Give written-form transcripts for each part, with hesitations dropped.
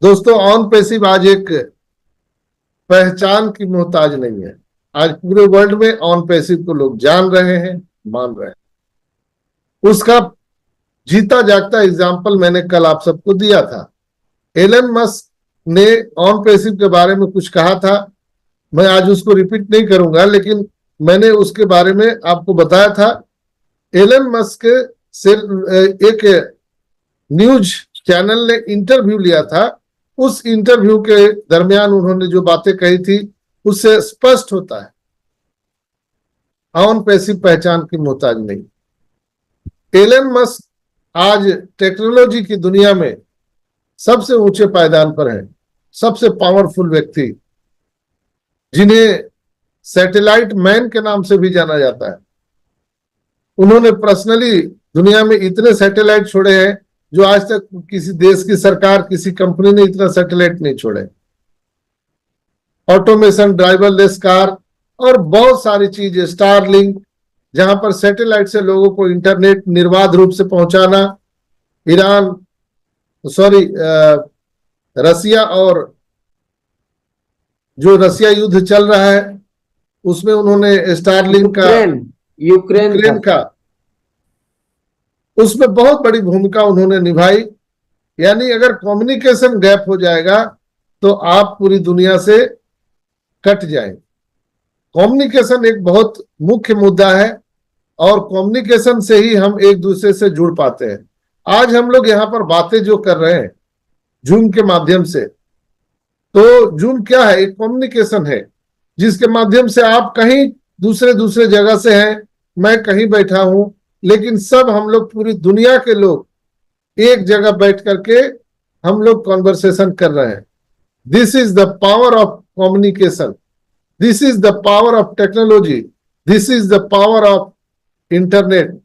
दोस्तों, on passive आज एक पहचान की मोहताज नहीं है। आज पूरे वर्ल्ड में ऑन पैसिव को लोग जान रहे हैं, मान रहे हैं। उसका जीता जागता एग्जाम्पल मैंने कल आप सबको दिया था। एलन मस्क ने ऑन पैसिव के बारे में कुछ कहा था। मैं आज उसको रिपीट नहीं करूंगा, लेकिन मैंने उसके बारे में आपको बताया था। एलन मस्क से एक न्यूज चैनल ने इंटरव्यू लिया था। उस इंटरव्यू के दरमियान उन्होंने जो बातें कही थी उससे स्पष्ट होता है ऑन पैसिव पहचान की मोहताज नहीं। एलन मस्क आज टेक्नोलॉजी की दुनिया में सबसे ऊंचे पायदान पर है, सबसे पावरफुल व्यक्ति, जिन्हें सैटेलाइट मैन के नाम से भी जाना जाता है। उन्होंने पर्सनली दुनिया में इतने सैटेलाइट छोड़े हैं जो आज तक किसी देश की सरकार, किसी कंपनी ने इतना सैटेलाइट नहीं छोड़े। ऑटोमेशन, ड्राइवरलेस कार और बहुत सारी चीजें, स्टारलिंक, जहां पर सैटेलाइट से लोगों को इंटरनेट निर्बाध रूप से पहुंचाना। रसिया और जो रसिया युद्ध चल रहा है उसमें उन्होंने स्टारलिंक का, यूक्रेन का, उसमें बहुत बड़ी भूमिका उन्होंने निभाई। यानी अगर कम्युनिकेशन गैप हो जाएगा तो आप पूरी दुनिया से कट जाएंगे। कम्युनिकेशन एक बहुत मुख्य मुद्दा है और कम्युनिकेशन से ही हम एक दूसरे से जुड़ पाते हैं। आज हम लोग यहाँ पर बातें जो कर रहे हैं जूम के माध्यम से, तो जूम क्या है? एक कम्युनिकेशन है जिसके माध्यम से आप कहीं दूसरे जगह से हैं, मैं कहीं बैठा हूं, लेकिन सब हम लोग, पूरी दुनिया के लोग एक जगह बैठ करके हम लोग कॉन्वर्सेशन कर रहे हैं। This is the power of communication, this is the power of technology, this is the power of internet.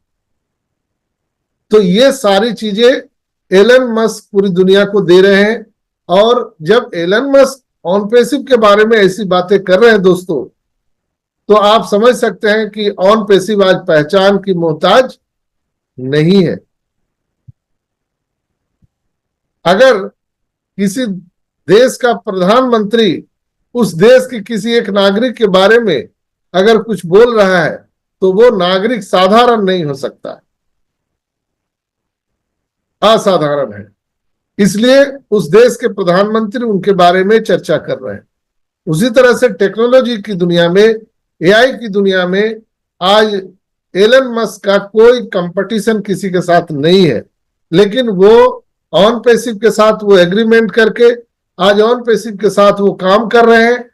तो ये सारी चीजें एलन मस्क पूरी दुनिया को दे रहे हैं। और जब एलन मस्क ऑन पैसिव के बारे में ऐसी बातें कर रहे हैं दोस्तों, तो आप समझ सकते हैं कि ऑन पैसिव आज पहचान की मोहताज नहीं है। अगर किसी देश का प्रधानमंत्री उस देश के किसी एक नागरिक के बारे में अगर कुछ बोल रहा है तो वो नागरिक साधारण नहीं हो सकता, असाधारण है। इसलिए उस देश के प्रधानमंत्री उनके बारे में चर्चा कर रहे हैं। उसी तरह से टेक्नोलॉजी की दुनिया में, एआई की दुनिया में आज एलन मस्क का कोई कंपटीशन किसी के साथ नहीं है, लेकिन वो ऑन पैसिव के साथ वो एग्रीमेंट करके आज ऑन पैसिव के साथ वो काम कर रहे हैं।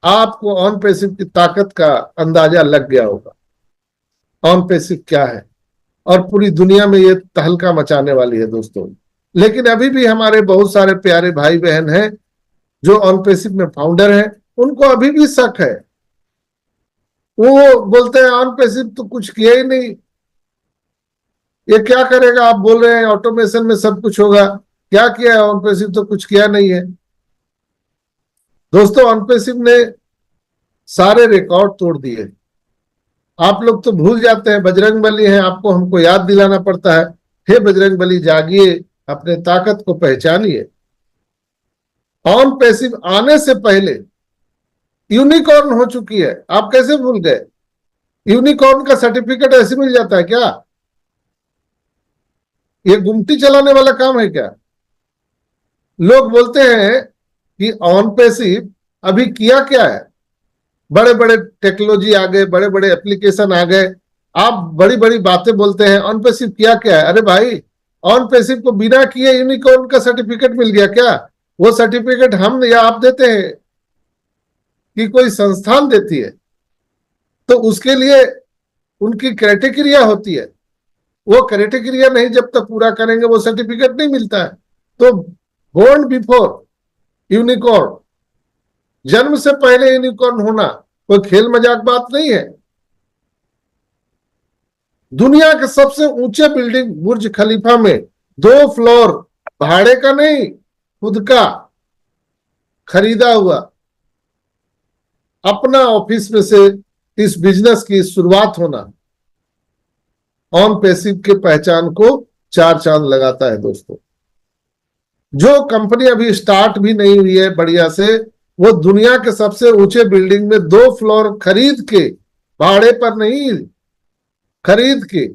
आपको ऑन पैसिव की ताकत का अंदाजा लग गया होगा ऑन पैसिव क्या है, और पूरी दुनिया में ये तहलका मचाने वाली है दोस्तों। लेकिन अभी भी हमारे बहुत सारे प्यारे भाई बहन हैं जो ऑन पैसिव में फाउंडर हैं, उनको अभी भी शक है। वो बोलते हैं ऑन पैसिव तो कुछ किया ही नहीं, ये क्या करेगा? आप बोल रहे हैं ऑटोमेशन में सब कुछ होगा, क्या किया है ऑन पैसिव? तो कुछ किया नहीं है। दोस्तों, ऑन पैसिव ने सारे रिकॉर्ड तोड़ दिए। आप लोग तो भूल जाते हैं, बजरंग बली हैं, आपको हमको याद दिलाना पड़ता है। हे बजरंग बली, जागिए, अपने ताकत को पहचानिए। ऑन पैसिव आने से पहले यूनिकॉर्न हो चुकी है, आप कैसे भूल गए? यूनिकॉर्न का सर्टिफिकेट ऐसे मिल जाता है क्या? ये गुमटी चलाने वाला काम है क्या? लोग बोलते हैं कि ऑन पैसिव अभी किया क्या है? बड़े बड़े टेक्नोलॉजी आ गए, बड़े बड़े एप्लीकेशन आ गए, आप बड़ी बड़ी बातें बोलते हैं, ऑन पैसिव किया क्या है? अरे भाई, ऑन पैसिव को बिना किए यूनिकॉर्न का सर्टिफिकेट मिल गया क्या? वो सर्टिफिकेट हम या आप देते हैं कि कोई संस्थान देती है? तो उसके लिए उनकी क्राइटेरिया होती है, वो क्राइटेरिया नहीं जब तक पूरा करेंगे वो सर्टिफिकेट नहीं मिलता है। तो बोर्न बिफोर यूनिकॉर्न, जन्म से पहले यूनिकॉर्न होना कोई खेल मजाक बात नहीं है। दुनिया के सबसे ऊंचे बिल्डिंग बुर्ज खलीफा में 2 फ्लोर भाड़े का नहीं, खुद का खरीदा हुआ अपना ऑफिस में से इस बिजनेस की शुरुआत होना ऑन पैसिव के पहचान को 4 चांद लगाता है दोस्तों। जो कंपनी अभी स्टार्ट भी नहीं हुई है बढ़िया से, वो दुनिया के सबसे ऊंचे बिल्डिंग में 2 फ्लोर खरीद के, भाड़े पर नहीं, खरीद के,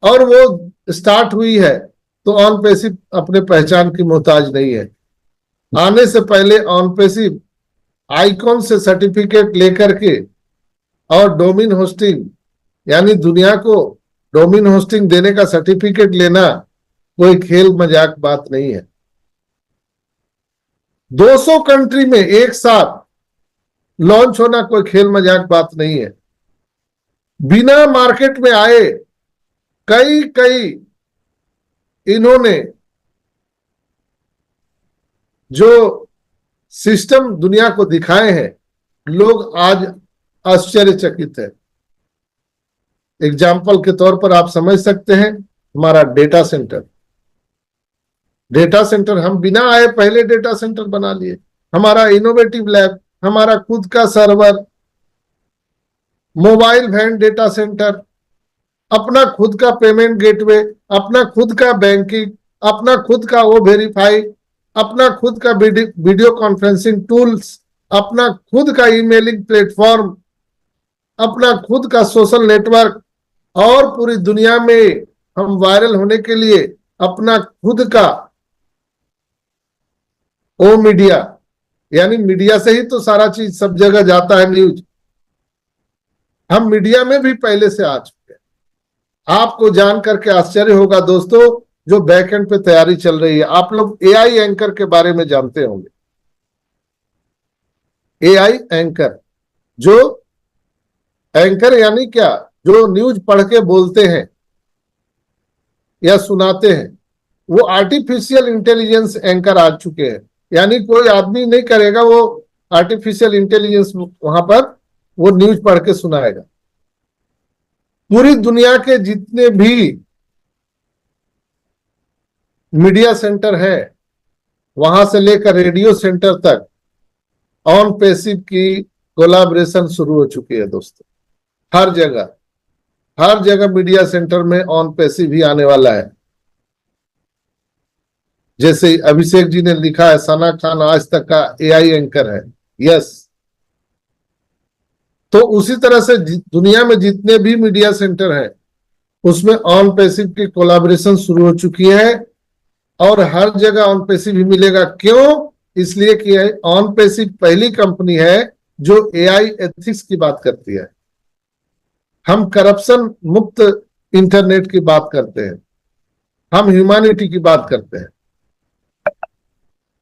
और वो स्टार्ट हुई है, तो ऑन पैसिव अपने पहचान की मोहताज नहीं है। आने से पहले ऑन पैसिव आइकॉन से सर्टिफिकेट लेकर के और डोमेन होस्टिंग, यानी दुनिया को डोमेन होस्टिंग देने का सर्टिफिकेट लेना कोई खेल मजाक बात नहीं है। 200 कंट्री में एक साथ लॉन्च होना कोई खेल मजाक बात नहीं है। बिना मार्केट में आए कई कई इन्होंने जो सिस्टम दुनिया को दिखाए हैं, लोग आज आश्चर्यचकित है। एग्जाम्पल के तौर पर आप समझ सकते हैं, हमारा डेटा सेंटर, डेटा सेंटर हम बिना आए पहले डेटा सेंटर बना लिए। हमारा इनोवेटिव लैब, हमारा खुद का server, mobile van data centre, अपना खुद का पेमेंट गेटवे, अपना खुद का बैंकिंग, अपना खुद का वो वेरीफाई, अपना खुद का वीडियो कॉन्फ्रेंसिंग टूल्स, अपना खुद का ईमेलिंग प्लेटफॉर्म, अपना खुद का सोशल नेटवर्क, और पूरी दुनिया में हम वायरल होने के लिए अपना खुद का ओ मीडिया, यानी मीडिया से ही तो सारा चीज सब जगह जाता है न्यूज। हम मीडिया में भी पहले से आ चुके हैं। आपको जान करके आश्चर्य होगा दोस्तों, जो बैकएंड पे तैयारी चल रही है। आप लोग एआई एंकर के बारे में जानते होंगे। एआई एंकर, जो एंकर यानी क्या, जो न्यूज पढ़ के बोलते हैं या सुनाते हैं, वो आर्टिफिशियल इंटेलिजेंस एंकर आ चुके हैं। यानी कोई आदमी नहीं करेगा, वो आर्टिफिशियल इंटेलिजेंस वहां पर वो न्यूज पढ़ के सुनाएगा। पूरी दुनिया के जितने भी मीडिया सेंटर है, वहां से लेकर रेडियो सेंटर तक ऑन पैसिव की कोलैबोरेशन शुरू हो चुकी है दोस्तों। हर जगह मीडिया सेंटर में ऑन पैसिव ही आने वाला है। जैसे अभिषेक जी ने लिखा है, सना खान आज तक का एआई एंकर है। यस, तो उसी तरह से दुनिया में जितने भी मीडिया सेंटर हैं, उसमें ऑन पैसिव की कोलैबोरेशन शुरू हो चुकी है, और हर जगह ऑन पैसिव ही मिलेगा। क्यों? इसलिए कि ऑन पैसिव पहली कंपनी है जो एआई एथिक्स की बात करती है। हम करप्शन मुक्त इंटरनेट की बात करते हैं, हम ह्यूमैनिटी की बात करते हैं।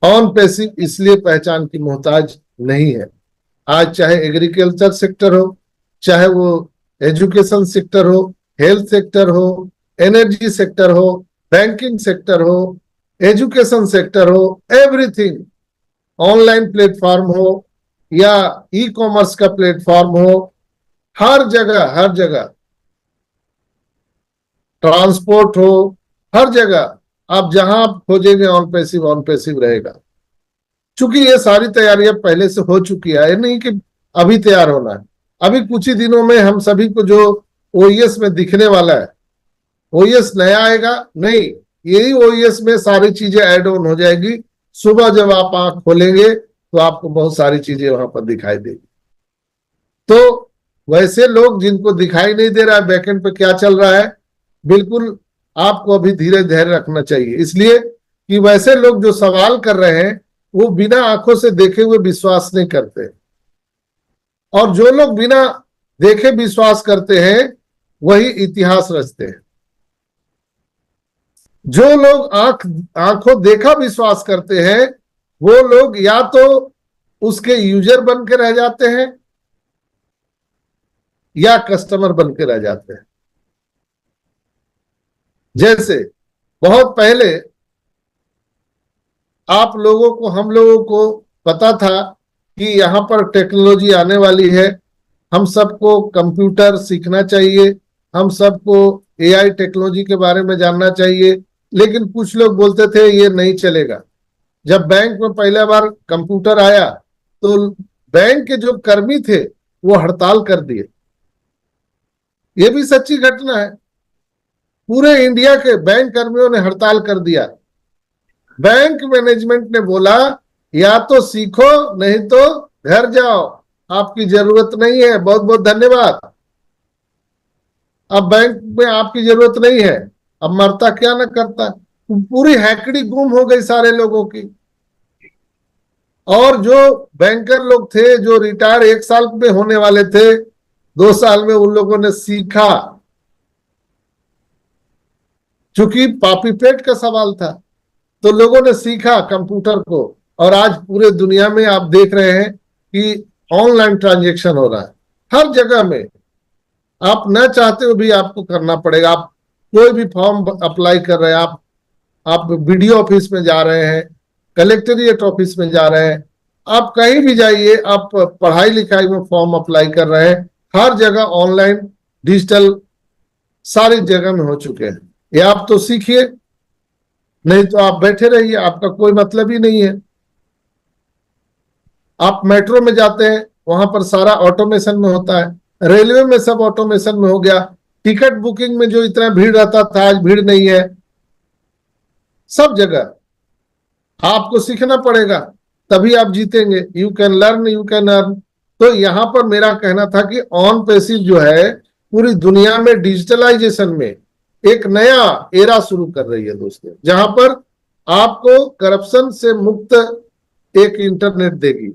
ऑन पैसिव इसलिए पहचान की मोहताज नहीं है। आज चाहे एग्रीकल्चर सेक्टर हो, चाहे वो एजुकेशन सेक्टर हो, हेल्थ सेक्टर हो, एनर्जी सेक्टर हो, बैंकिंग सेक्टर हो, एजुकेशन सेक्टर हो, एवरीथिंग, ऑनलाइन प्लेटफॉर्म हो या ई कॉमर्स का प्लेटफॉर्म हो, हर जगह ट्रांसपोर्ट हो, हर जगह आप जहां आप खोजेंगे ऑन पैसिव रहेगा। चूंकि ये सारी तैयारियां पहले से हो चुकी है, नहीं कि अभी तैयार होना है। अभी कुछ ही दिनों में हम सभी को जो ओईएस में दिखने वाला है, ओईएस नया आएगा नहीं, यही ओईएस में सारी चीजें ऐड ऑन हो जाएगी। सुबह जब आप आंख खोलेंगे तो आपको बहुत सारी चीजें वहां पर दिखाई देगी। तो वैसे लोग जिनको दिखाई नहीं दे रहा है बैकएंड पे क्या चल रहा है, बिल्कुल आपको अभी धैर्य रखना चाहिए। इसलिए कि वैसे लोग जो सवाल कर रहे हैं, वो बिना आंखों से देखे हुए विश्वास नहीं करते, और जो लोग बिना देखे विश्वास करते हैं वही इतिहास रचते हैं। जो लोग आंखों देखा विश्वास करते हैं, वो लोग या तो उसके यूजर बन के रह जाते हैं या कस्टमर बन के रह जाते हैं। जैसे बहुत पहले आप लोगों को, हम लोगों को पता था कि यहां पर टेक्नोलॉजी आने वाली है, हम सबको कंप्यूटर सीखना चाहिए, हम सबको एआई टेक्नोलॉजी के बारे में जानना चाहिए। लेकिन कुछ लोग बोलते थे ये नहीं चलेगा। जब बैंक में पहला बार कंप्यूटर आया तो बैंक के जो कर्मी थे वो हड़ताल कर दिए। ये भी सच्ची घटना है, पूरे इंडिया के बैंक कर्मियों ने हड़ताल कर दिया। बैंक मैनेजमेंट ने बोला या तो सीखो नहीं तो घर जाओ, आपकी जरूरत नहीं है, बहुत बहुत धन्यवाद। अब बैंक में आपकी जरूरत नहीं है, अब मरता क्या ना करता। पूरी हैकड़ी गुम हो गई सारे लोगों की। और जो बैंकर लोग थे जो रिटायर 1 साल में होने वाले थे, 2 साल में उन लोगों ने सीखा, क्योंकि पापी पेट का सवाल था, तो लोगों ने सीखा कंप्यूटर को। और आज पूरे दुनिया में आप देख रहे हैं कि ऑनलाइन ट्रांजैक्शन हो रहा है हर जगह में। आप न चाहते हो भी आपको करना पड़ेगा। आप कोई भी फॉर्म अप्लाई कर रहे हैं, आप बीडीओ ऑफिस में जा रहे हैं, कलेक्ट्रेट ऑफिस में जा रहे हैं, आप कहीं भी जाइए, आप पढ़ाई लिखाई में फॉर्म अप्लाई कर रहे हैं, हर जगह ऑनलाइन डिजिटल सारी जगह में हो चुके हैं। ये आप तो सीखिए, नहीं तो आप बैठे रहिए, आपका कोई मतलब ही नहीं है। आप मेट्रो में जाते हैं, वहां पर सारा ऑटोमेशन में होता है, रेलवे में सब ऑटोमेशन में हो गया। टिकट बुकिंग में जो इतना भीड़ रहता था, आज भीड़ नहीं है। सब जगह आपको सीखना पड़ेगा, तभी आप जीतेंगे। You can learn, you can earn. तो यहां पर मेरा कहना था कि ऑन पैसिव जो है पूरी दुनिया में डिजिटलाइजेशन में एक नया एरा शुरू कर रही है दोस्तों, जहां पर आपको करप्शन से मुक्त एक इंटरनेट देगी।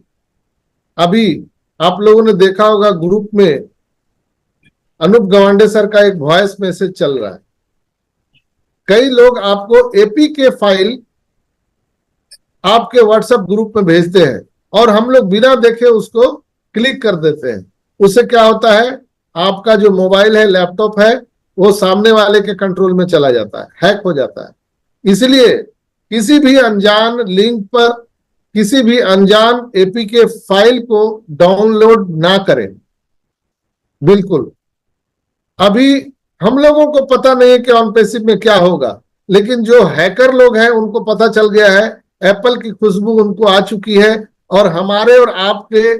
अभी आप लोगों ने देखा होगा ग्रुप में अनूप गवांडे सर का एक वॉइस मैसेज चल रहा है। कई लोग आपको एपी के फाइल आपके व्हाट्सएप ग्रुप में भेजते हैं और हम लोग बिना देखे उसको क्लिक कर देते हैं। उससे क्या होता है, आपका जो मोबाइल है, लैपटॉप है, वो सामने वाले के कंट्रोल में चला जाता है, हैक हो जाता है। इसलिए किसी भी अनजान लिंक पर किसी भी अनजान एपीके फाइल को डाउनलोड ना करें, बिल्कुल। अभी हम लोगों को पता नहीं है कि ऑन पैसिव में क्या होगा, लेकिन जो हैकर लोग हैं उनको पता चल गया है, एप्पल की खुशबू उनको आ चुकी है और हमारे और आपके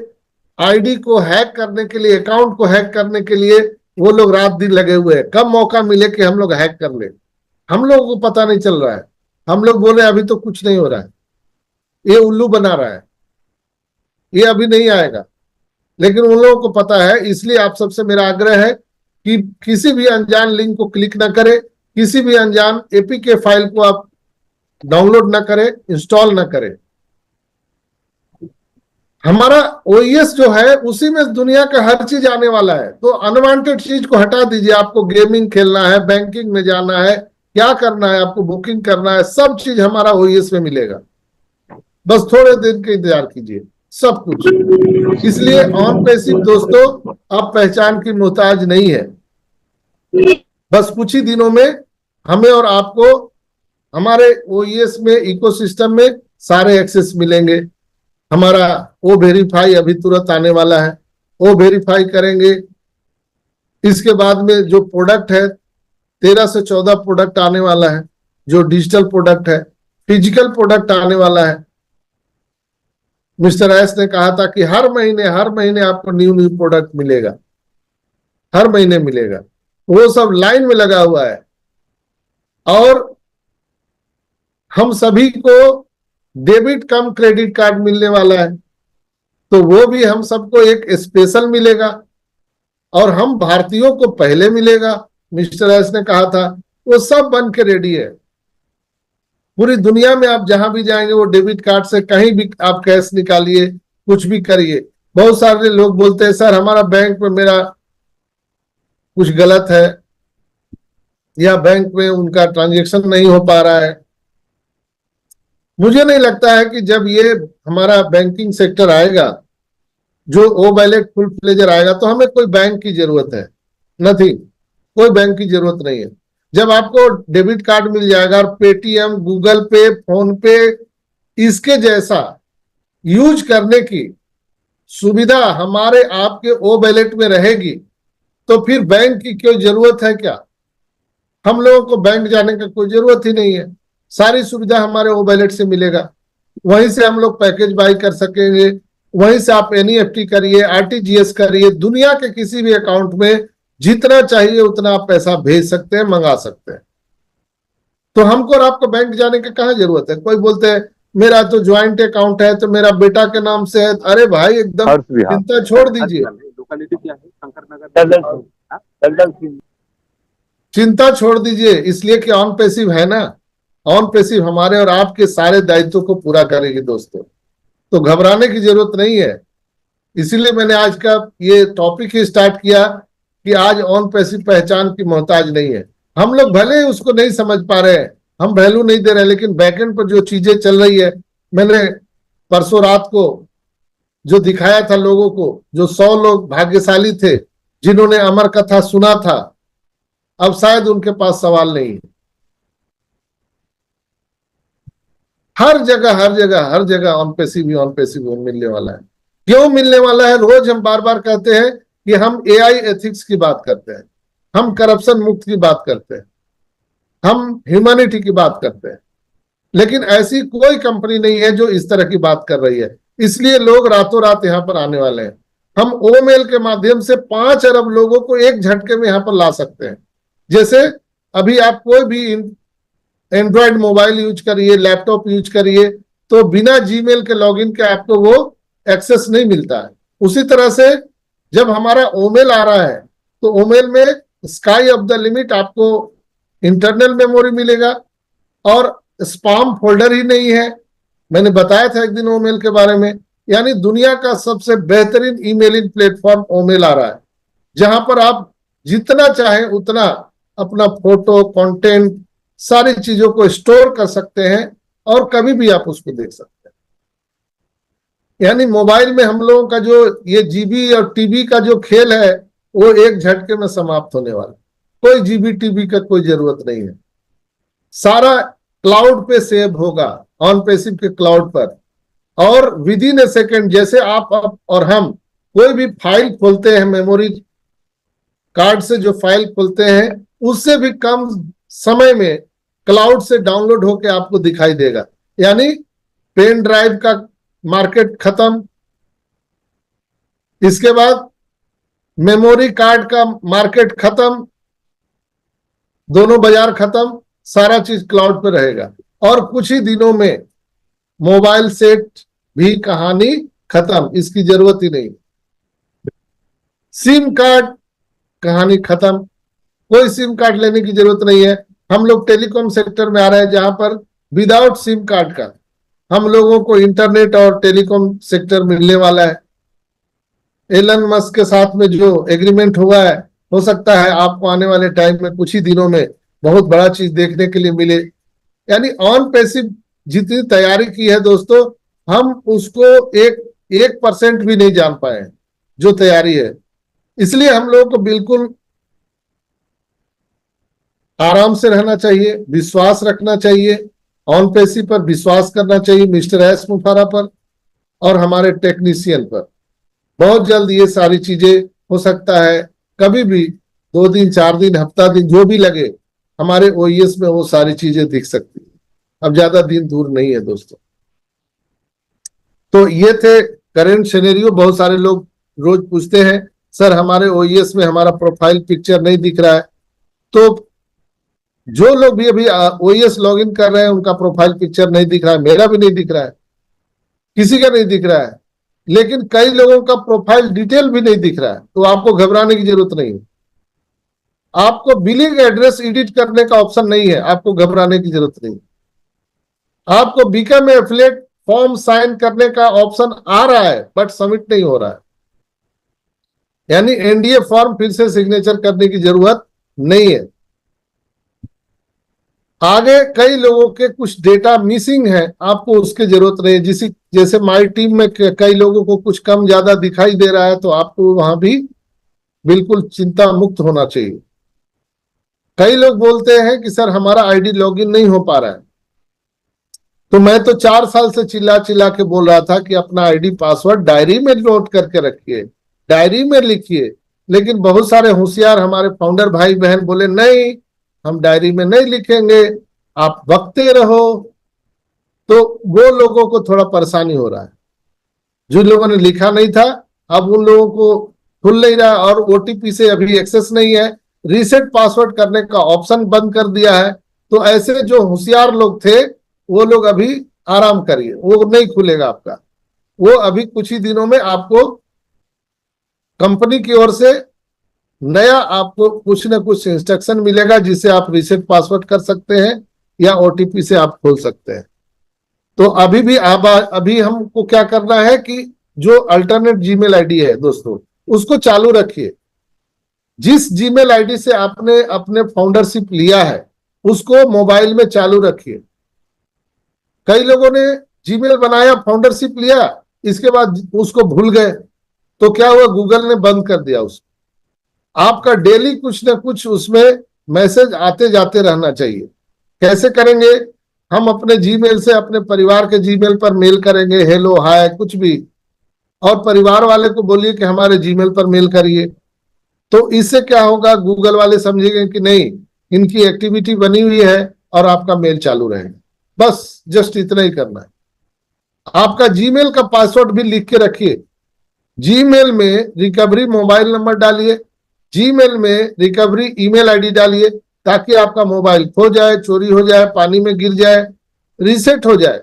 आईडी को हैक करने के लिए, अकाउंट को हैक करने के लिए वो लोग रात दिन लगे हुए हैं। कब मौका मिले कि हम लोग हैक कर ले, हम लोगों को पता नहीं चल रहा है। हम लोग बोले अभी तो कुछ नहीं हो रहा है, ये उल्लू बना रहा है, ये अभी नहीं आएगा, लेकिन उन लोगों को पता है। इसलिए आप सबसे मेरा आग्रह है कि किसी भी अनजान लिंक को क्लिक ना करें, किसी भी अनजान एपीके फाइल को आप डाउनलोड ना करें, इंस्टॉल ना करें। हमारा ओएस जो है उसी में दुनिया का हर चीज आने वाला है, तो अनवांटेड चीज को हटा दीजिए। आपको गेमिंग खेलना है, बैंकिंग में जाना है, क्या करना है, आपको बुकिंग करना है, सब चीज हमारा ओएस में मिलेगा। बस थोड़े दिन का इंतजार कीजिए, सब कुछ। इसलिए ऑन पैसिव दोस्तों अब पहचान की मोहताज नहीं है। बस कुछ ही दिनों में हमें और आपको हमारे ओएस में, इकोसिस्टम में सारे एक्सेस मिलेंगे। हमारा ओ वेरीफाई अभी तुरंत आने वाला है, ओ वेरीफाई करेंगे। इसके बाद में जो प्रोडक्ट है, 13 से 14 प्रोडक्ट आने वाला है, जो डिजिटल प्रोडक्ट है। फिजिकल प्रोडक्ट आने वाला है। मिस्टर एस ने कहा था कि हर महीने आपको न्यू प्रोडक्ट मिलेगा, हर महीने मिलेगा। वो सब लाइन में लगा हुआ है और हम सभी को डेबिट कम क्रेडिट कार्ड मिलने वाला है, तो वो भी हम सबको एक स्पेशल मिलेगा और हम भारतीयों को पहले मिलेगा। मिस्टर एस ने कहा था, वो सब बन के रेडी है। पूरी दुनिया में आप जहां भी जाएंगे वो डेबिट कार्ड से कहीं भी आप कैश निकालिए, कुछ भी करिए। बहुत सारे लोग बोलते हैं सर हमारा बैंक में मेरा कुछ गलत है या बैंक में उनका ट्रांजैक्शन नहीं हो पा रहा है। मुझे नहीं लगता है कि जब ये हमारा बैंकिंग सेक्टर आएगा, जो ओ वैलेट फुल फ्लेजर आएगा, तो हमें कोई बैंक की जरूरत है, नथिंग, कोई बैंक की जरूरत नहीं है। जब आपको डेबिट कार्ड मिल जाएगा और पेटीएम, गूगल पे, फोन पे, इसके जैसा यूज करने की सुविधा हमारे आपके ओ वैलेट में रहेगी, तो फिर बैंक की कोई जरूरत है क्या? हम लोगों को बैंक जाने का कोई जरूरत ही नहीं है। सारी सुविधा हमारे ओ वैलेट से मिलेगा, वहीं से हम लोग पैकेज बाई कर सकेंगे, वहीं से आप एनईएफटी करिए, आरटीजीएस करिए, दुनिया के किसी भी अकाउंट में जितना चाहिए उतना आप पैसा भेज सकते हैं, मंगा सकते हैं। तो हमको और आपको बैंक जाने की कहाँ जरूरत है। कोई बोलते हैं मेरा तो ज्वाइंट अकाउंट है तो मेरा बेटा के नाम से है। अरे भाई एकदम चिंता छोड़ दीजिए, लोकेलिटी क्या है? शंकर नगर। चिंता छोड़ दीजिए, इसलिए कि ऑन पैसिव है ना। ऑन पैसिव हमारे और आपके सारे दायित्वों को पूरा करेगी दोस्तों, तो घबराने की जरूरत नहीं है। इसीलिए मैंने आज का ये टॉपिक ही स्टार्ट किया कि आज ऑन पैसिव पहचान की मोहताज नहीं है। हम लोग भले ही उसको नहीं समझ पा रहे हैं, हम वैल्यू नहीं दे रहे, लेकिन बैकएंड पर जो चीजें चल रही है, मैंने परसों रात को जो दिखाया था लोगों को, जो 100 लोग भाग्यशाली थे जिन्होंने अमर कथा सुना था, अब शायद उनके पास सवाल नहीं है। हर जगह हर जगह हर जगह ऑन पैसिव मिलने वाला है। क्यों मिलने वाला है? रोज हम बार बार कहते हैं कि हम एआई एथिक्स की बात करते हैं, हम करप्शन मुक्त की बात करते हैं, हम ह्यूमैनिटी की बात करते हैं, लेकिन ऐसी कोई कंपनी नहीं है जो इस तरह की बात कर रही है। इसलिए लोग रातों रात यहां पर आने वाले हैं। हम ओमेल के माध्यम से 5 अरब लोगों को एक झटके में यहां पर ला सकते हैं। जैसे अभी आप कोई भी एंड्रॉयड मोबाइल यूज करिए, लैपटॉप यूज करिए, तो बिना जीमेल के लॉगिन के आपको वो एक्सेस नहीं मिलता है। उसी तरह से जब हमारा ओमेल आ रहा है तो ओमेल में स्काई ऑफ द लिमिट आपको इंटरनल मेमोरी मिलेगा और स्पैम फोल्डर ही नहीं है। मैंने बताया था एक दिन ओमेल के बारे में, यानी दुनिया का सबसे बेहतरीन ईमेलिंग प्लेटफॉर्म ओमेल आ रहा है, जहां पर आप जितना चाहें उतना अपना फोटो, कंटेंट, सारी चीजों को स्टोर कर सकते हैं और कभी भी आप उसको देख सकते हैं। यानी मोबाइल में हम लोगों का जो ये जीबी और टीबी का जो खेल है वो एक झटके में समाप्त होने वाला। कोई जीबी टीबी का कोई जरूरत नहीं है, सारा क्लाउड पे सेव होगा, ऑन पैसिव के क्लाउड पर। और विद इन ए सेकेंड, जैसे आप और हम कोई भी फाइल खोलते हैं, मेमोरी कार्ड से जो फाइल खोलते हैं, उससे भी कम समय में क्लाउड से डाउनलोड होकर आपको दिखाई देगा। यानी पेन ड्राइव का मार्केट खत्म, इसके बाद मेमोरी कार्ड का मार्केट खत्म, दोनों बाजार खत्म, सारा चीज क्लाउड पे रहेगा। और कुछ ही दिनों में मोबाइल सेट भी कहानी खत्म, इसकी जरूरत ही नहीं। सिम कार्ड कहानी खत्म, कोई सिम कार्ड लेने की जरूरत नहीं है। हम लोग टेलीकॉम सेक्टर में आ रहे हैं जहां पर विदाउट सिम कार्ड का हम लोगों को इंटरनेट और टेलीकॉम सेक्टर मिलने वाला है। एलन मस्क के साथ में जो एग्रीमेंट हुआ है, हो सकता है आपको आने वाले टाइम में कुछ ही दिनों में बहुत बड़ा चीज देखने के लिए मिले। यानी ऑन पैसिव जितनी तैयारी की है दोस्तों, हम उसको 1% भी नहीं जान पाए जो तैयारी है। इसलिए हम लोगों को बिल्कुल आराम से रहना चाहिए, विश्वास रखना चाहिए, ऑन पैसिव पर विश्वास करना चाहिए, मिस्टर एस मुफारा पर और हमारे टेक्नीशियन पर। बहुत जल्द ये सारी चीजें हो सकता है, कभी भी 2 दिन 4 दिन हफ्ता दिन जो भी लगे, हमारे ओईएस में वो सारी चीजें दिख सकती है। अब ज्यादा दिन दूर नहीं है दोस्तों। तो ये थे करंट सिनेरियो। बहुत सारे लोग रोज पूछते हैं सर हमारे ओईएस में हमारा प्रोफाइल पिक्चर नहीं दिख रहा है। तो जो लोग भी अभी ओईएस लॉगिन कर रहे हैं उनका प्रोफाइल पिक्चर नहीं दिख रहा है, मेरा भी नहीं दिख रहा है, किसी का नहीं दिख रहा है, लेकिन कई लोगों का प्रोफाइल डिटेल भी नहीं दिख रहा है। तो आपको घबराने की जरूरत नहीं है। आपको बिलिंग एड्रेस एडिट करने का ऑप्शन नहीं है, आपको घबराने की जरूरत नहीं। आपको बिकम एफिलिएट फॉर्म साइन करने का ऑप्शन आ रहा है बट सबमिट नहीं हो रहा है। यानी एनडीए फॉर्म फिर से सिग्नेचर करने की जरूरत नहीं है। आगे कई लोगों के कुछ डेटा मिसिंग है, आपको उसकी जरूरत नहीं है। जैसे माई टीम में कई लोगों को कुछ कम ज्यादा दिखाई दे रहा है, तो आपको वहां भी बिल्कुल चिंता मुक्त होना चाहिए। कई लोग बोलते हैं कि सर हमारा आईडी लॉगिन नहीं हो पा रहा है, तो मैं तो 4 साल से चिल्ला चिल्ला के बोल रहा था कि अपना आईडी पासवर्ड डायरी में नोट करके रखिए, डायरी में लिखिए। लेकिन बहुत सारे होशियार हमारे फाउंडर भाई बहन बोले नहीं, हम डायरी में नहीं लिखेंगे, आप बकते रहो। तो वो लोगों को थोड़ा परेशानी हो रहा है। जिन लोगों ने लिखा नहीं था अब उन लोगों को खुल नहीं रहा और ओटीपी से अभी एक्सेस नहीं है। रीसेट पासवर्ड करने का ऑप्शन बंद कर दिया है, तो ऐसे जो होशियार लोग थे वो लोग अभी आराम करिए, वो नहीं खुलेगा आपका। वो अभी कुछ ही दिनों में आपको कंपनी की ओर से नया आपको कुछ ना कुछ इंस्ट्रक्शन मिलेगा, जिसे आप रीसेट पासवर्ड कर सकते हैं या ओटीपी से आप खोल सकते हैं। तो अभी भी आप अभी हमको क्या करना है कि जो अल्टरनेट जीमेल आईडी है दोस्तों, उसको चालू रखिए। जिस जीमेल आईडी से आपने अपने फाउंडरशिप लिया है उसको मोबाइल में चालू रखिए। कई लोगों ने जीमेल बनाया, फाउंडरशिप लिया, इसके बाद उसको भूल गए, तो क्या हुआ, गूगल ने बंद कर दिया उसको। आपका डेली कुछ ना कुछ उसमें मैसेज आते जाते रहना चाहिए। कैसे करेंगे? हम अपने जीमेल से अपने परिवार के जीमेल पर मेल करेंगे, हेलो हाय कुछ भी, और परिवार वाले को बोलिए कि हमारे जीमेल पर मेल करिए। तो इससे क्या होगा, गूगल वाले समझेंगे कि नहीं, इनकी एक्टिविटी बनी हुई है और आपका मेल चालू रहेगा। बस जस्ट इतना ही करना है। आपका जीमेल का पासवर्ड भी लिख के रखिए। जीमेल में रिकवरी मोबाइल नंबर डालिए, जीमेल में रिकवरी ईमेल आईडी डालिए, ताकि आपका मोबाइल खो जाए, चोरी हो जाए, पानी में गिर जाए, रीसेट हो जाए,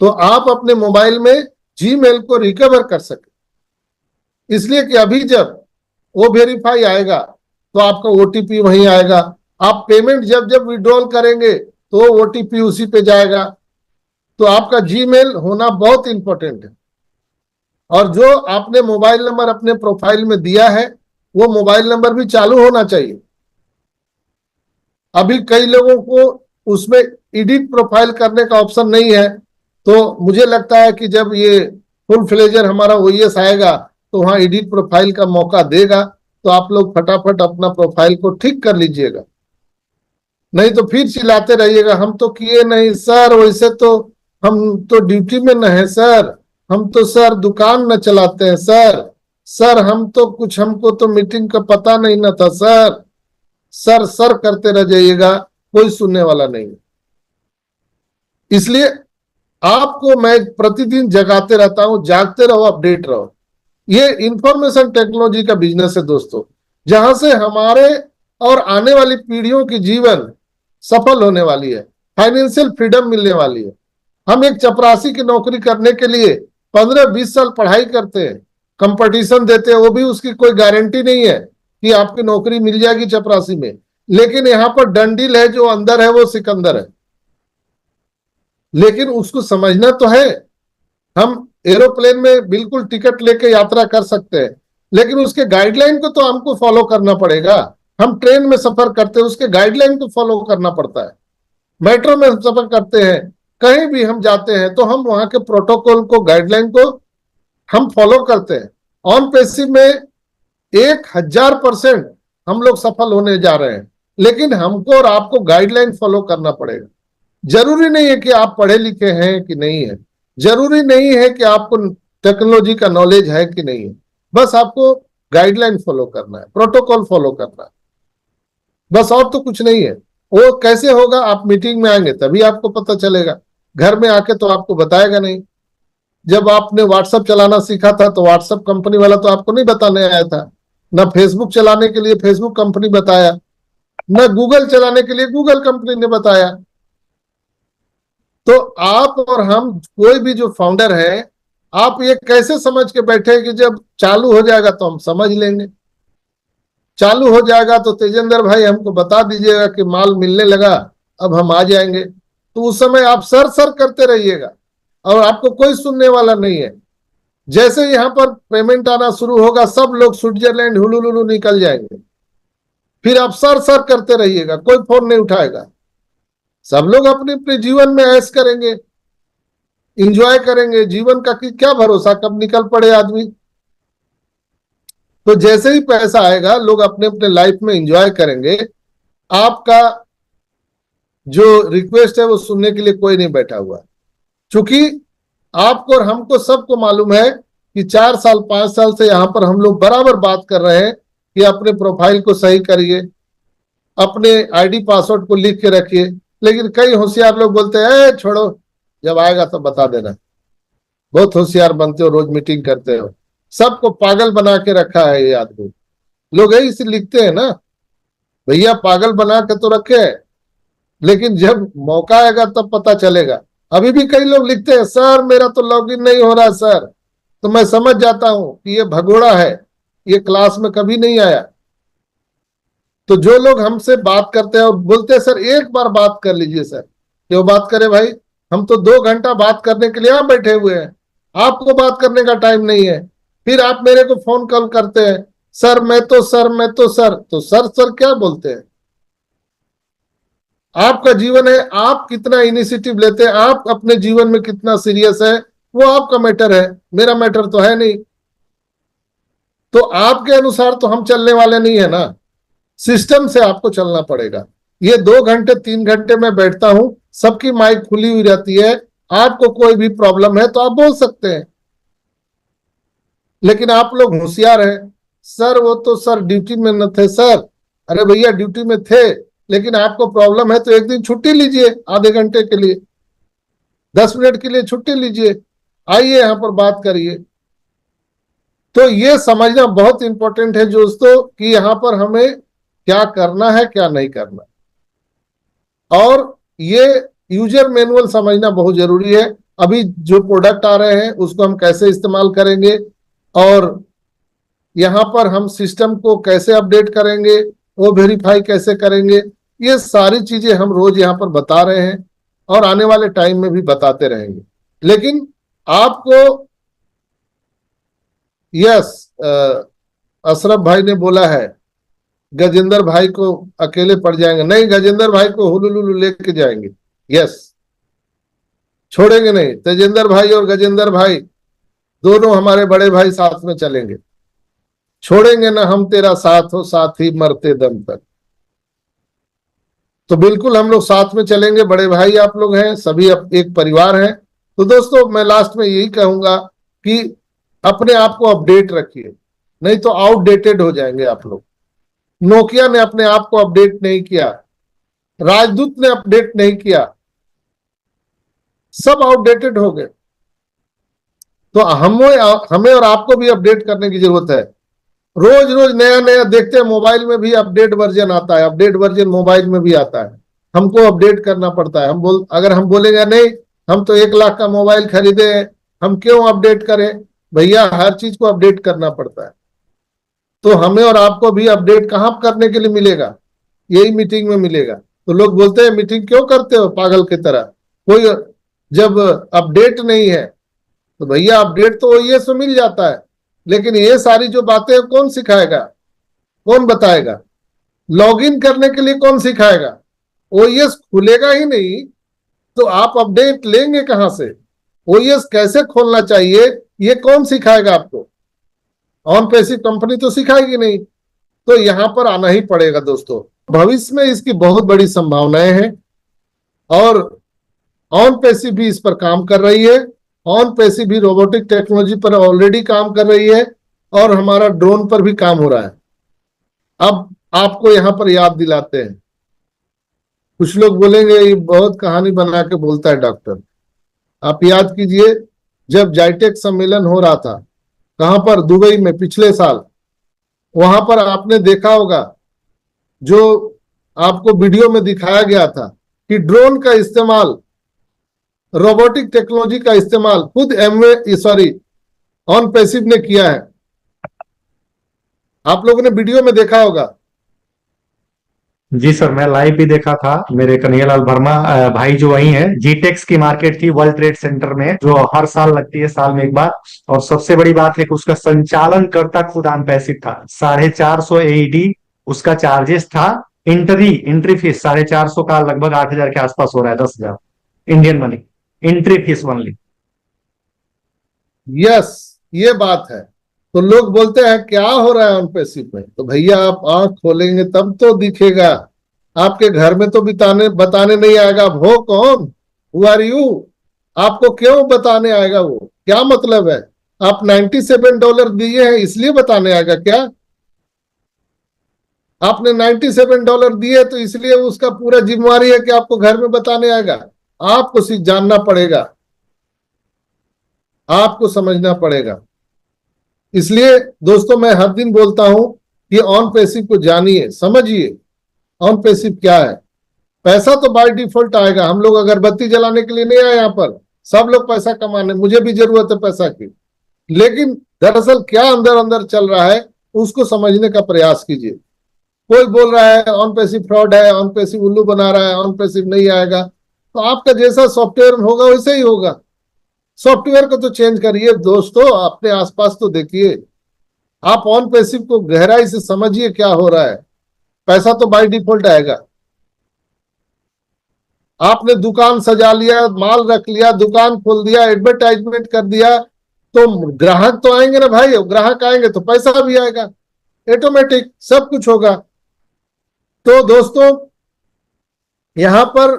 तो आप अपने मोबाइल में जीमेल को रिकवर कर सके। इसलिए कि अभी जब वो वेरीफाई आएगा तो आपका ओटीपी वहीं आएगा। आप पेमेंट जब जब विड्रॉल करेंगे तो ओटीपी उसी पे जाएगा। तो आपका जीमेल होना बहुत इंपॉर्टेंट है। और जो आपने मोबाइल नंबर अपने प्रोफाइल में दिया है वो मोबाइल नंबर भी चालू होना चाहिए। अभी कई लोगों को उसमें एडिट प्रोफाइल करने का ऑप्शन नहीं है, तो मुझे लगता है कि जब ये फुल फ्लेजर हमारा ओएस आएगा तो वहां एडिट प्रोफाइल का मौका देगा, तो आप लोग फटाफट अपना प्रोफाइल को ठीक कर लीजिएगा। नहीं तो फिर चिल्लाते रहिएगा, हम तो किए नहीं सर, वैसे तो हम तो ड्यूटी में न है सर, हम तो सर दुकान न चलाते हैं सर, सर हम तो कुछ, हमको तो मीटिंग का पता नहीं न था सर। सर सर करते रह जाइएगा, कोई सुनने वाला नहीं। इसलिए आपको मैं प्रतिदिन जगाते रहता हूं, जागते रहो, अपडेट रहो। ये इंफॉर्मेशन टेक्नोलॉजी का बिजनेस है दोस्तों, जहां से हमारे और आने वाली पीढ़ियों की जीवन सफल होने वाली है, फाइनेंशियल फ्रीडम मिलने वाली है। हम एक चपरासी की नौकरी करने के लिए 15-20 साल पढ़ाई करते हैं, कंपटीशन देते हैं, वो भी उसकी कोई गारंटी नहीं है कि आपकी नौकरी मिल जाएगी चपरासी में। लेकिन यहाँ पर डंडील है, जो अंदर है वो सिकंदर है। लेकिन उसको समझना तो है। हम एरोप्लेन में बिल्कुल टिकट लेके यात्रा कर सकते हैं, लेकिन उसके गाइडलाइन को तो हमको फॉलो करना पड़ेगा। हम ट्रेन में सफर करते हैं, उसके गाइडलाइन को फॉलो करना पड़ता है। मेट्रो में सफर करते हैं, कहीं भी हम जाते हैं तो हम वहां के प्रोटोकॉल को, गाइडलाइन को हम फॉलो करते हैं। ऑन पेसिव में 1000% हम लोग सफल होने जा रहे हैं, लेकिन हमको और आपको गाइडलाइन फॉलो करना पड़ेगा। जरूरी नहीं है कि आप पढ़े लिखे हैं कि नहीं है, जरूरी नहीं है कि आपको टेक्नोलॉजी का नॉलेज है कि नहीं है, बस आपको गाइडलाइन फॉलो करना है, प्रोटोकॉल फॉलो करना है, बस। और तो कुछ नहीं है। वो कैसे होगा, आप मीटिंग में आएंगे तभी आपको पता चलेगा, घर में आके तो आपको बताएगा नहीं। जब आपने व्हाट्सएप चलाना सीखा था तो व्हाट्सएप कंपनी वाला तो आपको नहीं बताने आया था, ना फेसबुक चलाने के लिए फेसबुक कंपनी बताया, ना गूगल चलाने के लिए गूगल कंपनी ने बताया। तो आप और हम, कोई भी जो फाउंडर है, आप ये कैसे समझ के बैठे कि जब चालू हो जाएगा तो हम समझ लेंगे। चालू हो जाएगा तो तेजेंद्र भाई हमको बता दीजिएगा कि माल मिलने लगा, अब हम आ जाएंगे। तो उस समय आप सर सर करते रहिएगा और आपको कोई सुनने वाला नहीं है। जैसे यहाँ पर पेमेंट आना शुरू होगा, सब लोग स्विट्जरलैंड हुलुलुलु निकल जाएंगे। फिर आप सर सर करते रहिएगा, कोई फोन नहीं उठाएगा। सब लोग अपने अपने जीवन में ऐश करेंगे, इंजॉय करेंगे। जीवन का क्या भरोसा, कब निकल पड़े आदमी। तो जैसे ही पैसा आएगा लोग अपने अपने लाइफ में एंजॉय करेंगे। आपका जो रिक्वेस्ट है वो सुनने के लिए कोई नहीं बैठा हुआ। क्योंकि आपको और हमको सबको मालूम है कि 4 साल 5 साल से यहाँ पर हम लोग बराबर बात कर रहे हैं कि अपने प्रोफाइल को सही करिए, अपने आईडी पासवर्ड को लिख के रखिए। लेकिन कई होशियार लोग बोलते हैं छोड़ो, जब आएगा तो बता देना। बहुत होशियार बनते हो, रोज मीटिंग करते हो, सबको पागल बना के रखा है ये आदमी। लोग यही से लिखते हैं ना, भैया पागल बना के तो रखे है, लेकिन जब मौका आएगा तब पता चलेगा। अभी भी कई लोग लिखते हैं सर मेरा तो लॉगिन नहीं हो रहा सर, तो मैं समझ जाता हूं कि ये भगोड़ा है, ये क्लास में कभी नहीं आया। तो जो लोग हमसे बात करते हैं और बोलते हैं सर एक बार बात कर लीजिए सर, क्यों बात करें भाई, हम तो 2 घंटा बात करने के लिए यहां बैठे हुए हैं, आपको बात करने का टाइम नहीं है। फिर आप मेरे को फोन कॉल करते हैं सर मैं तो सर मैं तो सर, तो सर सर क्या बोलते हैं। आपका जीवन है, आप कितना इनिशिएटिव लेते हैं, आप अपने जीवन में कितना सीरियस है, वो आपका मैटर है, मेरा मैटर तो है नहीं। तो आपके अनुसार तो हम चलने वाले नहीं है ना, सिस्टम से आपको चलना पड़ेगा। ये 2 घंटे 3 घंटे में बैठता हूं, सबकी माइक खुली हुई रहती है, आपको कोई भी प्रॉब्लम है तो आप बोल सकते हैं। लेकिन आप लोग होशियार हैं, सर वो तो सर ड्यूटी में न थे सर। अरे भैया ड्यूटी में थे, लेकिन आपको प्रॉब्लम है तो एक दिन छुट्टी लीजिए, आधे घंटे के लिए 10 मिनट के लिए छुट्टी लीजिए, आइए यहां पर बात करिए। तो ये समझना बहुत इंपॉर्टेंट है दोस्तों कि यहां पर हमें क्या करना है क्या नहीं करना, और ये यूजर मैनुअल समझना बहुत जरूरी है। अभी जो प्रोडक्ट आ रहे हैं उसको हम कैसे इस्तेमाल करेंगे, और यहाँ पर हम सिस्टम को कैसे अपडेट करेंगे, वो वेरीफाई कैसे करेंगे, ये सारी चीजें हम रोज यहाँ पर बता रहे हैं और आने वाले टाइम में भी बताते रहेंगे। लेकिन आपको यस, अशरफ भाई ने बोला है गजेंद्र भाई को अकेले पड़ जाएंगे, नहीं गजेंद्र भाई को हुलुलुलु लेके जाएंगे, यस छोड़ेंगे नहीं। तेजेंद्र भाई और गजेंद्र भाई दोनों हमारे बड़े भाई साथ में चलेंगे, छोड़ेंगे ना हम तेरा साथ हो साथी मरते दम तक। तो बिल्कुल हम लोग साथ में चलेंगे, बड़े भाई आप लोग हैं, सभी एक परिवार है। तो दोस्तों मैं लास्ट में यही कहूंगा कि अपने आप को अपडेट रखिए, नहीं तो आउटडेटेड हो जाएंगे आप लोग। नोकिया ने अपने आप को अपडेट नहीं किया, राजदूत ने अपडेट नहीं किया, सब आउटडेटेड हो गए। तो हमें और आपको भी अपडेट करने की जरूरत है। रोज रोज नया नया देखते हैं, मोबाइल में भी अपडेट वर्जन आता है, अपडेट वर्जन मोबाइल में भी आता है, हमको अपडेट करना पड़ता है। अगर हम बोलेंगे नहीं हम तो 1 लाख का मोबाइल खरीदे हैं, हम क्यों अपडेट करें, भैया हर चीज को अपडेट करना पड़ता है। तो हमें और आपको भी अपडेट कहाँ करने के लिए मिलेगा, यही मीटिंग में मिलेगा। तो लोग बोलते हैं मीटिंग क्यों करते हो पागल की तरह, कोई जब अपडेट नहीं है, तो भैया अपडेट तो ओएस में मिल जाता है, लेकिन ये सारी जो बातें कौन सिखाएगा, कौन बताएगा, लॉगिन करने के लिए कौन सिखाएगा, ओएस खुलेगा ही नहीं तो आप अपडेट लेंगे कहां से, ओएस कैसे खोलना चाहिए ये कौन सिखाएगा आपको, ऑन पैसिव कंपनी तो सिखाएगी नहीं। तो यहां पर आना ही पड़ेगा दोस्तों, भविष्य में इसकी बहुत बड़ी संभावनाएं हैं, और ऑन पैसिव भी इस पर काम कर रही है, ऑन पैसिव भी रोबोटिक टेक्नोलॉजी पर ऑलरेडी काम कर रही है, और हमारा ड्रोन पर भी काम हो रहा है। अब आपको यहां पर याद दिलाते हैं, कुछ लोग बोलेंगे ये बहुत कहानी बना के बोलता है डॉक्टर। आप याद कीजिए जब जाइटेक सम्मेलन हो रहा था, कहां पर, दुबई में पिछले साल, वहां पर आपने देखा होगा जो आपको वीडियो में दिखाया गया था कि ड्रोन का इस्तेमाल, रोबोटिक टेक्नोलॉजी का इस्तेमाल खुद ऑन पैसिव ने किया है। आप लोगों ने वीडियो में देखा होगा। जी सर, मैं लाइव भी देखा था। मेरे कन्हैयालाल वर्मा भाई जो वही है, जीटेक्स की मार्केट थी वर्ल्ड ट्रेड सेंटर में, जो हर साल लगती है, साल में एक बार। और सबसे बड़ी बात है कि उसका संचालन करता खुद ऑन पैसिव था। 450 एईडी उसका चार्जेस था। एंट्री फीस 450 का लगभग 8,000 के आसपास हो रहा है, 10,000 Indian money entry fees only. Yes, ये बात है। तो लोग बोलते हैं क्या हो रहा है ऑन पैसिव में, तो भैया आप आंख खोलेंगे तब तो दिखेगा, आपके घर में तो बताने नहीं आएगा। वो कौन, हु आर यू, आपको क्यों बताने आएगा, वो क्या मतलब है, आप $97 दिए हैं इसलिए बताने आएगा क्या, आपने $97 दिए तो इसलिए उसका पूरा जिम्मेवारी है कि आपको घर में बताने आएगा। आपको सिर्फ जानना पड़ेगा, आपको समझना पड़ेगा। इसलिए दोस्तों मैं हर दिन बोलता हूं कि ऑन पैसिव को जानिए, समझिए ऑन पैसिव क्या है, पैसा तो बाय डिफॉल्ट आएगा। हम लोग अगरबत्ती जलाने के लिए नहीं आए यहाँ पर, सब लोग पैसा कमाने, मुझे भी जरूरत है पैसा की। लेकिन दरअसल क्या अंदर अंदर चल रहा है उसको समझने का प्रयास कीजिए। कोई बोल रहा है ऑन पैसिव फ्रॉड है, ऑन पैसिव उल्लू बना रहा है, ऑन पैसिव नहीं आएगा। तो आपका जैसा सॉफ्टवेयर होगा वैसे ही होगा। सॉफ्टवेयर को तो चेंज करिए दोस्तों, अपने आसपास तो देखिए। आप ऑन पैसिव को गहराई से समझिए क्या हो रहा है। पैसा तो बाय डिफॉल्ट आएगा। आपने दुकान सजा लिया, माल रख लिया, दुकान खोल दिया, एडवर्टाइजमेंट कर दिया, तो ग्राहक तो आएंगे ना भाई। ग्राहक आएंगे तो पैसा भी आएगा, ऑटोमेटिक सब कुछ होगा। तो दोस्तों यहां पर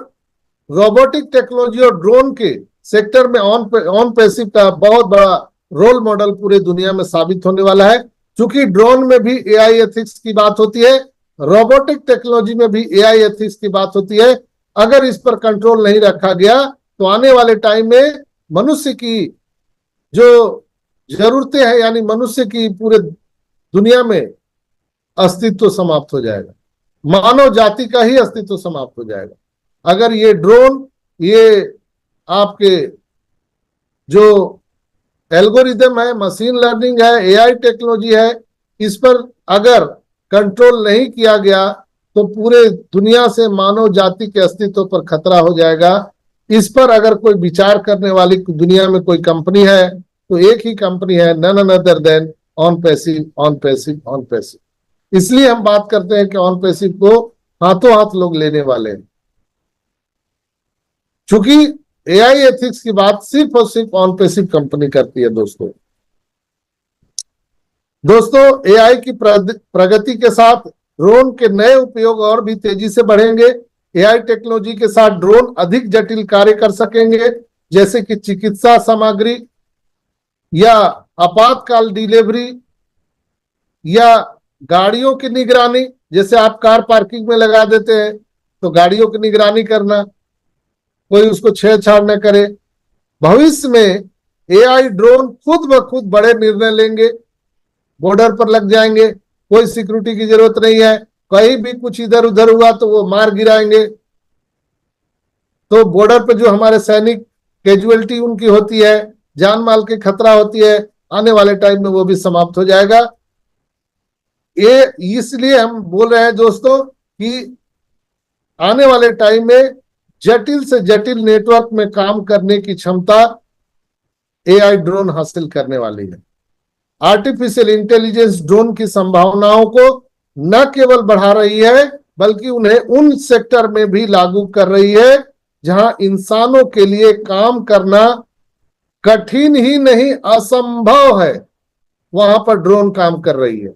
रोबोटिक टेक्नोलॉजी और ड्रोन के सेक्टर में ऑन पैसिव का बहुत बड़ा रोल मॉडल पूरे दुनिया में साबित होने वाला है। क्योंकि ड्रोन में भी एआई एथिक्स की बात होती है, रोबोटिक टेक्नोलॉजी में भी एआई एथिक्स की बात होती है। अगर इस पर कंट्रोल नहीं रखा गया तो आने वाले टाइम में मनुष्य की जो जरूरतें हैं, यानी मनुष्य की पूरे दुनिया में अस्तित्व समाप्त हो जाएगा, मानव जाति का ही अस्तित्व समाप्त हो जाएगा। अगर ये ड्रोन, ये आपके जो एल्गोरिदम है, मशीन लर्निंग है, एआई टेक्नोलॉजी है, इस पर अगर कंट्रोल नहीं किया गया तो पूरे दुनिया से मानव जाति के अस्तित्व पर खतरा हो जाएगा। इस पर अगर कोई विचार करने वाली दुनिया में कोई कंपनी है तो एक ही कंपनी है, none other than on passive, on passive, on passive. इसलिए हम बात करते हैं कि ऑन पैसिव को हाथों हाथ लोग लेने वाले हैं। चूंकि एआई एथिक्स की बात सिर्फ और सिर्फ ऑन पैसिव कंपनी करती है। दोस्तों एआई की प्रगति के साथ ड्रोन के नए उपयोग और भी तेजी से बढ़ेंगे। एआई टेक्नोलॉजी के साथ ड्रोन अधिक जटिल कार्य कर सकेंगे, जैसे कि चिकित्सा सामग्री या आपातकाल डिलीवरी या गाड़ियों की निगरानी। जैसे आप कार पार्किंग में लगा देते हैं तो गाड़ियों की निगरानी करना, कोई उसको छेड़छाड़ न करे। भविष्य में एआई ड्रोन खुद ब खुद बड़े निर्णय लेंगे, बॉर्डर पर लग जाएंगे, कोई सिक्योरिटी की जरूरत नहीं है। कहीं भी कुछ इधर उधर हुआ तो वो मार गिराएंगे। तो बॉर्डर पर जो हमारे सैनिक कैजुअलिटी उनकी होती है, जान माल की खतरा होती है, आने वाले टाइम में वो भी समाप्त हो जाएगा। ये इसलिए हम बोल रहे हैं दोस्तों कि आने वाले टाइम में जटिल से जटिल नेटवर्क में काम करने की क्षमता एआई ड्रोन हासिल करने वाली है। आर्टिफिशियल इंटेलिजेंस ड्रोन की संभावनाओं को न केवल बढ़ा रही है बल्कि उन्हें उन सेक्टर में भी लागू कर रही है जहां इंसानों के लिए काम करना कठिन ही नहीं असंभव है, वहां पर ड्रोन काम कर रही है।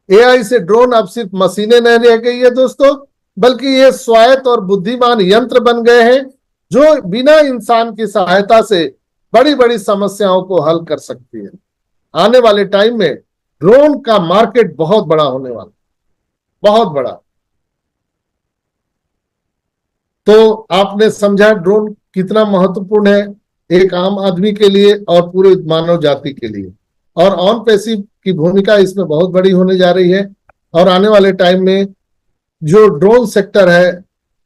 एआई से ड्रोन अब सिर्फ मशीनें नहीं रह गई है दोस्तों, बल्कि ये स्वायत्त और बुद्धिमान यंत्र बन गए हैं जो बिना इंसान की सहायता से बड़ी बड़ी समस्याओं को हल कर सकती है। आने वाले टाइम में ड्रोन का मार्केट बहुत बड़ा होने वाला, बहुत बड़ा। तो आपने समझा ड्रोन कितना महत्वपूर्ण है एक आम आदमी के लिए और पूरे मानव जाति के लिए। और ऑन पैसिव की भूमिका इसमें बहुत बड़ी होने जा रही है। और आने वाले टाइम में जो ड्रोन सेक्टर है,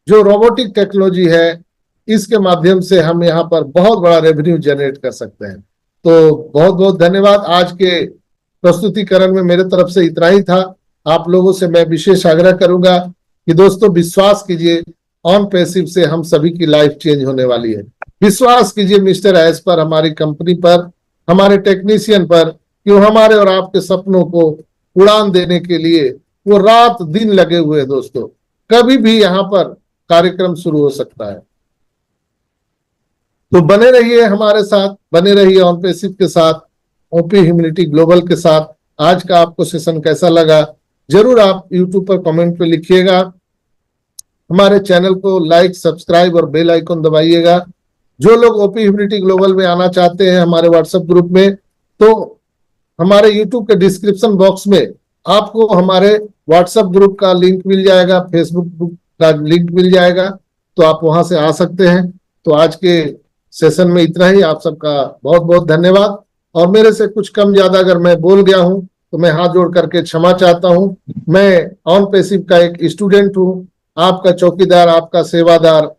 जो रोबोटिक टेक्नोलॉजी है, इसके माध्यम से हम यहाँ पर बहुत बड़ा रेवेन्यू जनरेट कर सकते हैं। तो बहुत बहुत धन्यवाद। आज के प्रस्तुतिकरण में मेरे तरफ से इतना ही था। आप लोगों से मैं विशेष आग्रह करूंगा कि दोस्तों विश्वास कीजिए, ऑन पैसिव से हम सभी की लाइफ चेंज होने वाली है। विश्वास कीजिए मिस्टर एस पर, हमारी कंपनी पर, हमारे टेक्नीशियन पर, कि वो हमारे और आपके सपनों को उड़ान देने के लिए वो रात दिन लगे हुए हैं। दोस्तों कभी भी यहाँ पर कार्यक्रम शुरू हो सकता है। तो बने रहिए हमारे साथ, बने रहिए ऑन पैसिव के साथ, ओपी ह्यूमैनिटी ग्लोबल के साथ। आज का आपको सेशन कैसा लगा जरूर आप यूट्यूब पर कमेंट पे लिखिएगा। हमारे चैनल को लाइक, सब्सक्राइब और बेल आइकन दबाइएगा। जो लोग ओपी ह्यूमैनिटी ग्लोबल में आना चाहते हैं हमारे व्हाट्सएप ग्रुप में, तो हमारे यूट्यूब के डिस्क्रिप्शन बॉक्स में आपको हमारे व्हाट्सएप ग्रुप का लिंक मिल जाएगा, फेसबुक ग्रुप का लिंक मिल जाएगा, तो आप वहां से आ सकते हैं। तो आज के सेशन में इतना ही। आप सबका बहुत बहुत धन्यवाद। और मेरे से कुछ कम ज्यादा अगर मैं बोल गया हूं तो मैं हाथ जोड़ करके क्षमा चाहता हूं। मैं ऑन पैसिव का एक स्टूडेंट हूं आपका चौकीदार, आपका सेवादार,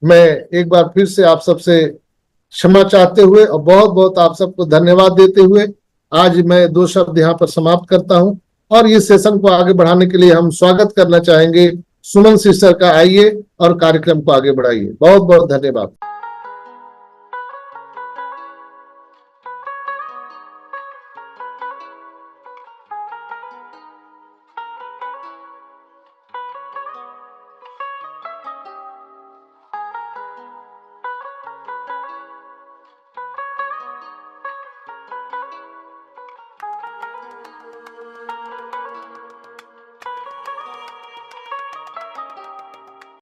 मैं एक बार फिर से आप सबसे क्षमा चाहते हुए और बहुत बहुत आप सबको धन्यवाद देते हुए आज मैं 2 शब्द यहाँ पर समाप्त करता हूँ। और इस सेशन को आगे बढ़ाने के लिए हम स्वागत करना चाहेंगे सुमन सिस्टर का। आइए और कार्यक्रम को आगे बढ़ाइए। बहुत बहुत धन्यवाद।